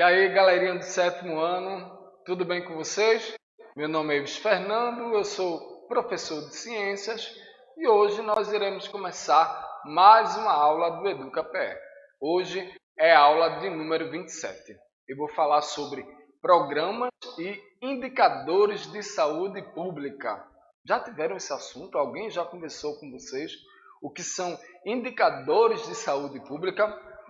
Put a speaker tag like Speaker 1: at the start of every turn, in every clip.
Speaker 1: E aí, galerinha do sétimo ano, tudo bem com vocês? Meu nome é Ives Fernando, eu sou professor de ciências e hoje nós iremos começar mais uma aula do EducaPE. Hoje é a aula de número 27. Eu vou falar sobre programas e indicadores de saúde pública. Já tiveram esse assunto? Alguém já conversou com vocês? O que são indicadores de saúde pública?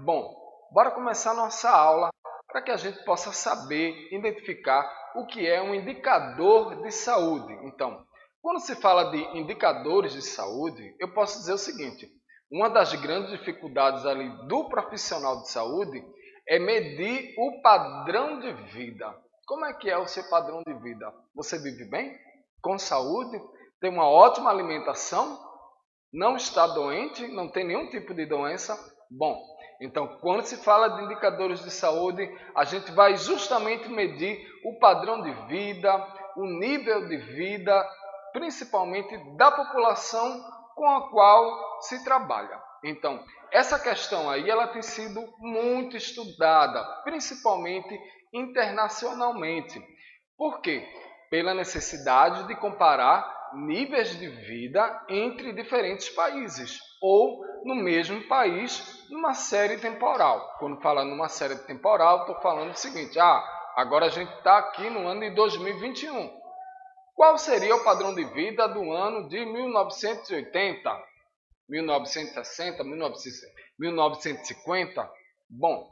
Speaker 1: Bom, bora começar nossa aula para que a gente possa saber identificar o que é um indicador de saúde. Então, quando se fala de indicadores de saúde, eu posso dizer o seguinte: uma das grandes dificuldades ali do profissional de saúde é medir o padrão de vida. Como é que é o seu padrão de vida? Você vive bem? Com saúde? Tem uma ótima alimentação? Não está doente? Não tem nenhum tipo de doença? Bom, então, quando se fala de indicadores de saúde, a gente vai justamente medir o padrão de vida, o nível de vida, principalmente da população com a qual se trabalha. Então, essa questão aí ela tem sido muito estudada, principalmente internacionalmente. Por quê? Pela necessidade de comparar níveis de vida entre diferentes países ou no mesmo país numa série temporal. Quando fala numa série temporal, estou falando o seguinte: agora a gente está aqui no ano de 2021. Qual seria o padrão de vida do ano de 1980, 1960, 1950? Bom,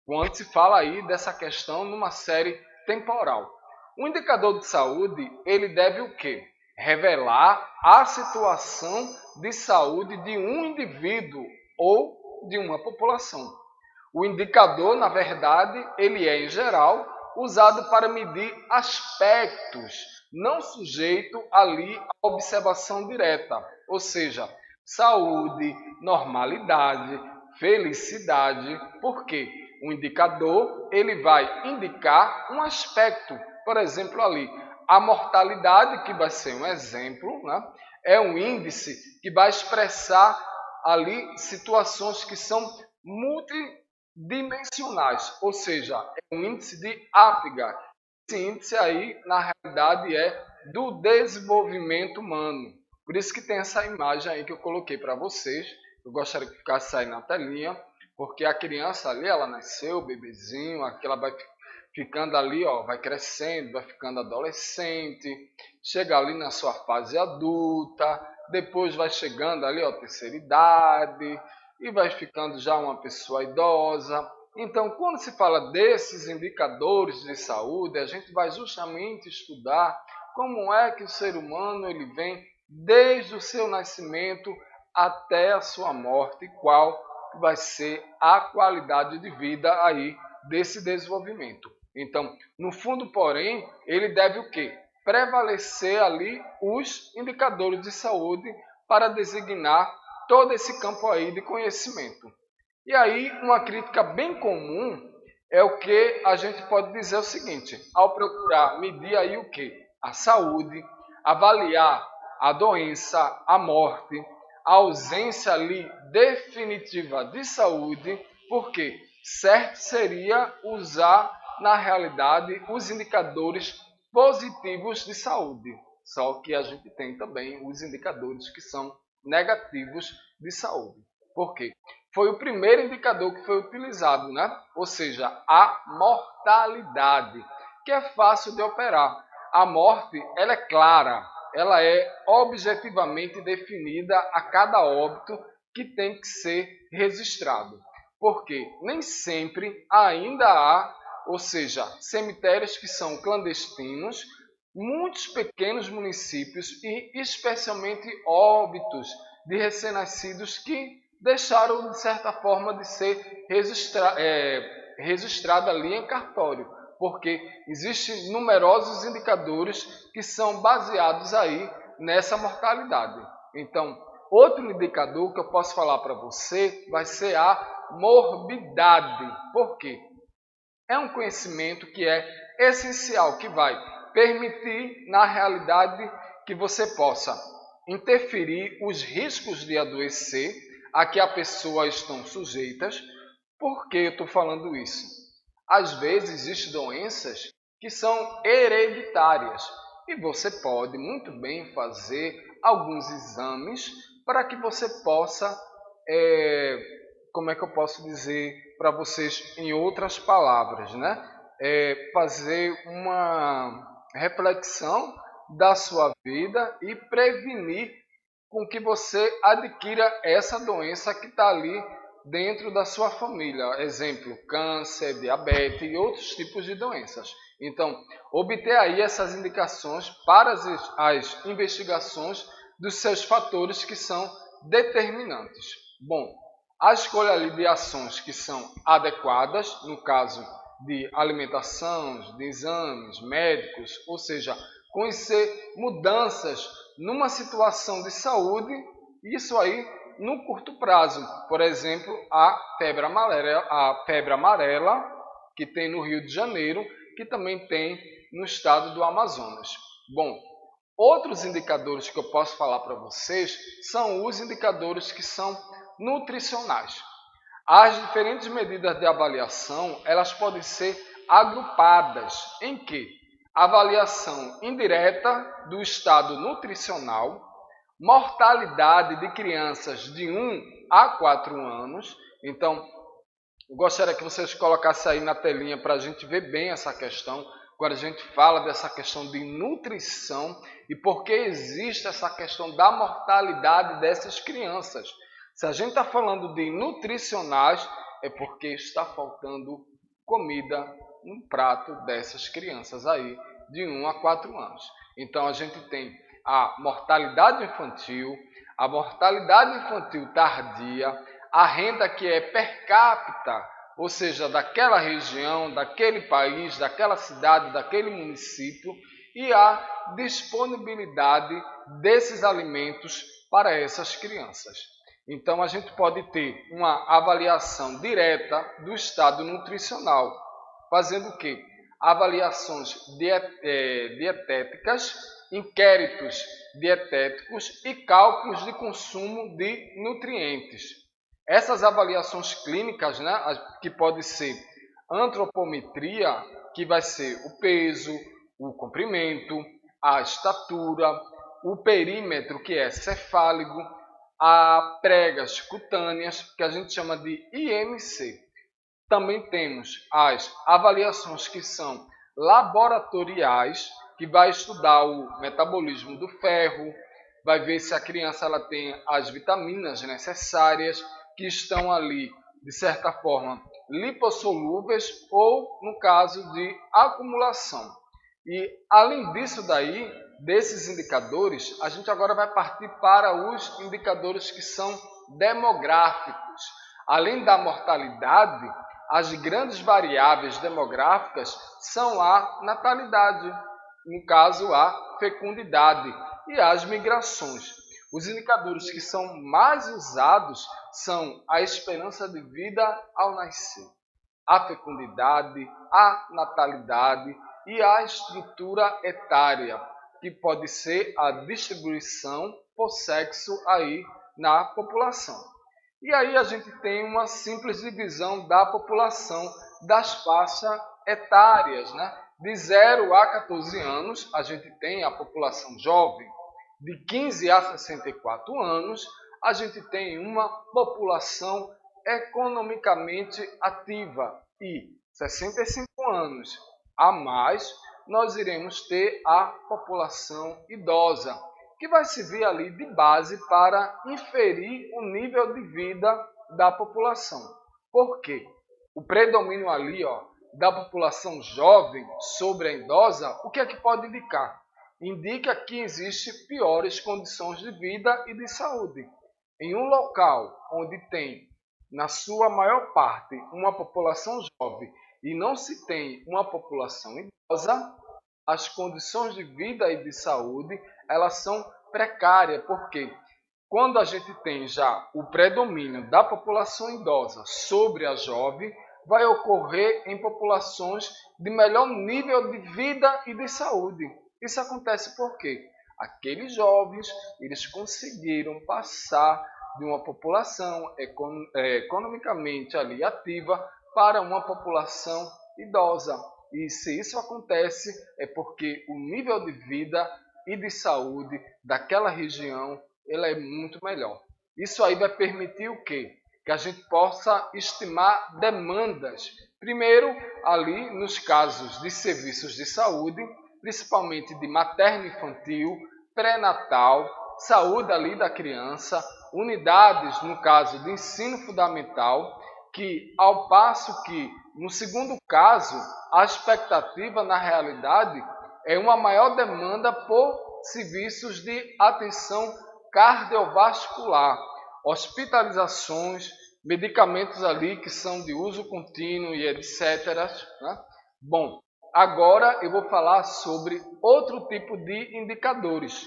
Speaker 1: quando se fala aí dessa questão numa série temporal. O indicador de saúde, ele deve o quê? Revelar a situação de saúde de um indivíduo ou de uma população. O indicador, na verdade, ele é, em geral, usado para medir aspectos não sujeito ali à observação direta, ou seja, saúde, normalidade, felicidade. Por quê? O indicador ele vai indicar um aspecto, por exemplo, ali, a mortalidade, que vai ser um exemplo, né? É um índice que vai expressar ali situações que são multidimensionais, ou seja, é um índice de Apgar. Esse índice aí, na realidade, é do desenvolvimento humano. Por isso que tem essa imagem aí que eu coloquei para vocês. Eu gostaria que ficasse aí na telinha, porque a criança ali, ela nasceu, bebezinho, aquela vai ficando ali, ó, vai crescendo, vai ficando adolescente, chega ali na sua fase adulta, depois vai chegando ali, ó, terceira idade, e vai ficando já uma pessoa idosa. Então, quando se fala desses indicadores de saúde, a gente vai justamente estudar como é que o ser humano ele vem desde o seu nascimento até a sua morte, qual vai ser a qualidade de vida aí desse desenvolvimento. Então, no fundo, porém, ele deve o quê? Prevalecer ali os indicadores de saúde para designar todo esse campo aí de conhecimento. E aí, uma crítica bem comum é o que a gente pode dizer o seguinte: ao procurar medir aí o quê? A saúde, avaliar a doença, a morte, a ausência ali definitiva de saúde, porque certo seria usar na realidade os indicadores positivos de saúde. Só que a gente tem também os indicadores que são negativos de saúde. Por quê? Foi o primeiro indicador que foi utilizado, né? Ou seja, a mortalidade, que é fácil de operar. A morte, ela é clara, ela é objetivamente definida a cada óbito que tem que ser registrado. Porque nem sempre ainda há, ou seja, cemitérios que são clandestinos, muitos pequenos municípios e especialmente óbitos de recém-nascidos que deixaram, de certa forma, de ser registrado ali em cartório, porque existem numerosos indicadores que são baseados aí nessa mortalidade. Então, outro indicador que eu posso falar para você vai ser a morbidade. Por quê? É um conhecimento que é essencial, que vai permitir, na realidade, que você possa interferir os riscos de adoecer a que a pessoa estão sujeitas. Por que eu estou falando isso? Às vezes existem doenças que são hereditárias e você pode muito bem fazer alguns exames para que você possa, como é que eu posso dizer para vocês em outras palavras, né? Fazer uma reflexão da sua vida e prevenir com que você adquira essa doença que está ali dentro da sua família. Exemplo, câncer, diabetes e outros tipos de doenças. Então, obter aí essas indicações para as investigações dos seus fatores que são determinantes. Bom, a escolha ali de ações que são adequadas, no caso de alimentação, de exames médicos, ou seja, conhecer mudanças numa situação de saúde, isso aí no curto prazo. Por exemplo, a febre amarela que tem no Rio de Janeiro, que também tem no estado do Amazonas. Bom, outros indicadores que eu posso falar para vocês são os indicadores que são nutricionais. As diferentes medidas de avaliação, elas podem ser agrupadas em que? Avaliação indireta do estado nutricional, mortalidade de crianças de 1 a 4 anos. Então, eu gostaria que vocês colocassem aí na telinha para a gente ver bem essa questão, quando a gente fala dessa questão de nutrição e por que existe essa questão da mortalidade dessas crianças. Se a gente está falando de nutricionais, é porque está faltando comida no prato dessas crianças aí, de 1 a 4 anos. Então, a gente tem a mortalidade infantil tardia, a renda que é per capita, ou seja, daquela região, daquele país, daquela cidade, daquele município, e a disponibilidade desses alimentos para essas crianças. Então, a gente pode ter uma avaliação direta do estado nutricional, fazendo o quê? Avaliações dietéticas, inquéritos dietéticos e cálculos de consumo de nutrientes. Essas avaliações clínicas, né, que pode ser antropometria, que vai ser o peso, o comprimento, a estatura, o perímetro, que é cefálico, a pregas cutâneas, que a gente chama de IMC. Também temos as avaliações que são laboratoriais, que vai estudar o metabolismo do ferro, vai ver se a criança ela tem as vitaminas necessárias, que estão ali, de certa forma, lipossolúveis ou no caso de acumulação. E além disso daí, desses indicadores, a gente agora vai partir para os indicadores que são demográficos. Além da mortalidade, as grandes variáveis demográficas são a natalidade, no caso a fecundidade e as migrações. Os indicadores que são mais usados são a esperança de vida ao nascer, a fecundidade, a natalidade e a estrutura etária, que pode ser a distribuição por sexo aí na população. E aí a gente tem uma simples divisão da população das faixas etárias, né? De 0 a 14 anos, a gente tem a população jovem. De 15 a 64 anos, a gente tem uma população economicamente ativa. E 65 anos a mais, nós iremos ter a população idosa, que vai servir ali de base para inferir o nível de vida da população. Por quê? O predomínio ali da população jovem sobre a idosa, o que é que pode indicar? Indica que existem piores condições de vida e de saúde. Em um local onde tem, na sua maior parte, uma população jovem e não se tem uma população idosa, as condições de vida e de saúde elas são precárias, porque quando a gente tem já o predomínio da população idosa sobre a jovem, vai ocorrer em populações de melhor nível de vida e de saúde. Isso acontece porque aqueles jovens eles conseguiram passar de uma população economicamente ali ativa para uma população idosa. E se isso acontece, é porque o nível de vida e de saúde daquela região ele é muito melhor. Isso aí vai permitir o quê? Que a gente possa estimar demandas. Primeiro, ali nos casos de serviços de saúde, principalmente de materno-infantil, pré-natal, saúde ali da criança, unidades, no caso de ensino fundamental, que ao passo que, no segundo caso, a expectativa na realidade é uma maior demanda por serviços de atenção cardiovascular, hospitalizações, medicamentos ali que são de uso contínuo e etc. Né? Bom, agora eu vou falar sobre outro tipo de indicadores.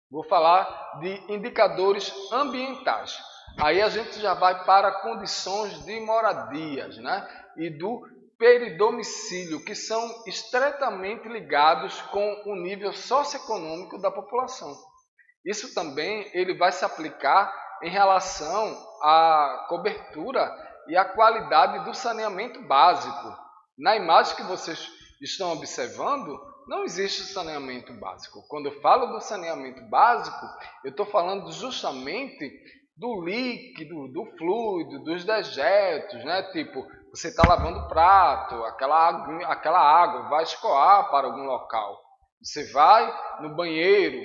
Speaker 1: Vou falar de indicadores ambientais. Aí a gente já vai para condições de moradias, né? E do peridomicílio, que são estreitamente ligados com o nível socioeconômico da população. Isso também ele vai se aplicar em relação à cobertura e à qualidade do saneamento básico. Na imagem que vocês estão observando, não existe saneamento básico. Quando eu falo do saneamento básico, eu estou falando justamente do líquido, do fluido, dos dejetos, né? Tipo, você está lavando o prato, aquela água vai escoar para algum local. Você vai no banheiro,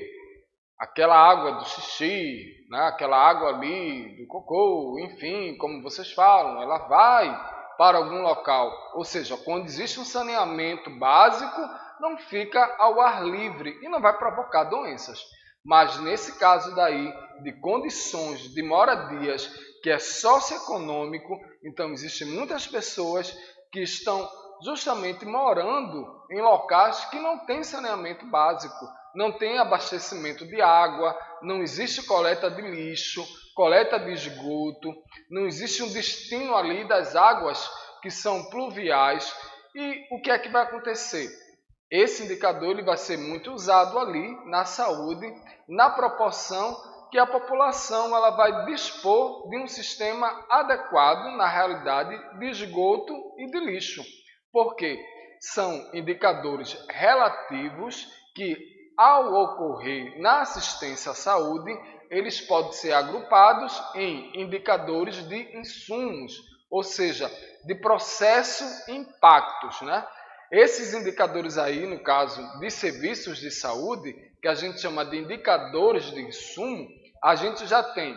Speaker 1: aquela água do xixi, né? Aquela água ali do cocô, enfim, como vocês falam, ela vai para algum local. Ou seja, quando existe um saneamento básico, não fica ao ar livre e não vai provocar doenças. Mas nesse caso daí, de condições de moradias, que é socioeconômico, então existem muitas pessoas que estão justamente morando em locais que não têm saneamento básico, não tem abastecimento de água, não existe coleta de lixo, coleta de esgoto, não existe um destino ali das águas que são pluviais. E o que é que vai acontecer? Esse indicador ele vai ser muito usado ali na saúde, na proporção que a população ela vai dispor de um sistema adequado, na realidade, de esgoto e de lixo. Porque são indicadores relativos que, ao ocorrer na assistência à saúde, eles podem ser agrupados em indicadores de insumos, ou seja, de processo e impactos, né? Esses indicadores aí, no caso de serviços de saúde, que a gente chama de indicadores de insumo, a gente já tem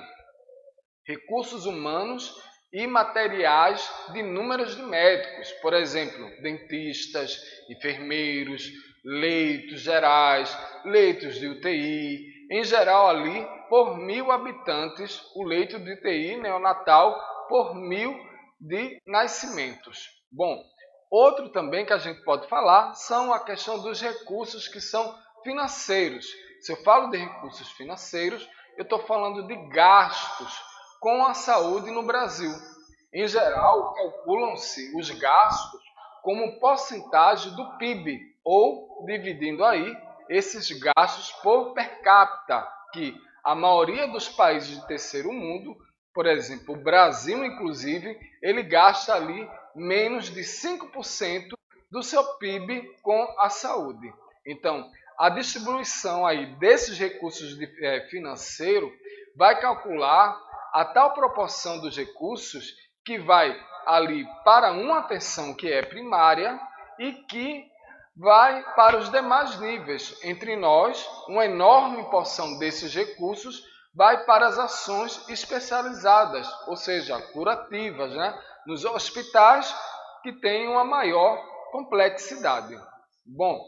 Speaker 1: recursos humanos e materiais de números de médicos, por exemplo, dentistas, enfermeiros, leitos gerais, leitos de UTI, em geral ali por 1.000 habitantes, o leito de UTI neonatal por 1.000 de nascimentos. Bom, outro também que a gente pode falar são a questão dos recursos que são financeiros. Se eu falo de recursos financeiros, eu estou falando de gastos com a saúde no Brasil. Em geral, calculam-se os gastos como porcentagem do PIB, ou dividindo aí esses gastos por per capita, que a maioria dos países de terceiro mundo, por exemplo, o Brasil inclusive, ele gasta ali menos de 5% do seu PIB com a saúde. Então, a distribuição aí desses recursos financeiros vai calcular a tal proporção dos recursos que vai ali para uma atenção que é primária e que vai para os demais níveis. Entre nós, uma enorme porção desses recursos vai para as ações especializadas, ou seja, curativas, né? Nos hospitais que têm uma maior complexidade. Bom,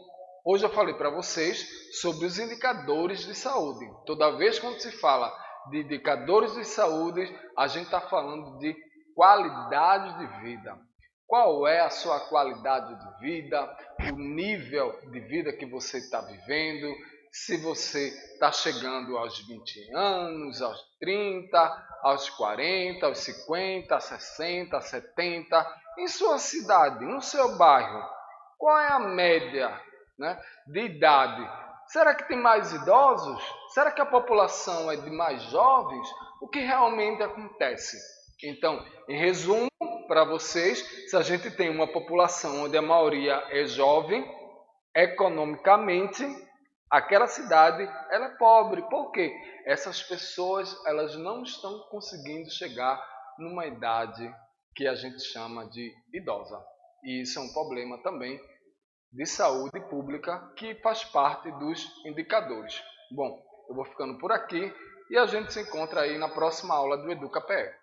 Speaker 1: hoje eu falei para vocês sobre os indicadores de saúde. Toda vez quando se fala de indicadores de saúde, a gente está falando de qualidade de vida. Qual é a sua qualidade de vida, o nível de vida que você está vivendo, se você está chegando aos 20 anos, aos 30, aos 40, aos 50, aos 60, aos 70, em sua cidade, no seu bairro, qual é a média, né, de idade? Será que tem mais idosos? Será que a população é de mais jovens? O que realmente acontece? Então, em resumo, para vocês, se a gente tem uma população onde a maioria é jovem, economicamente, aquela cidade ela é pobre. Por quê? Essas pessoas elas não estão conseguindo chegar numa idade que a gente chama de idosa. E isso é um problema também de saúde pública que faz parte dos indicadores. Bom, eu vou ficando por aqui e a gente se encontra aí na próxima aula do EducaPE.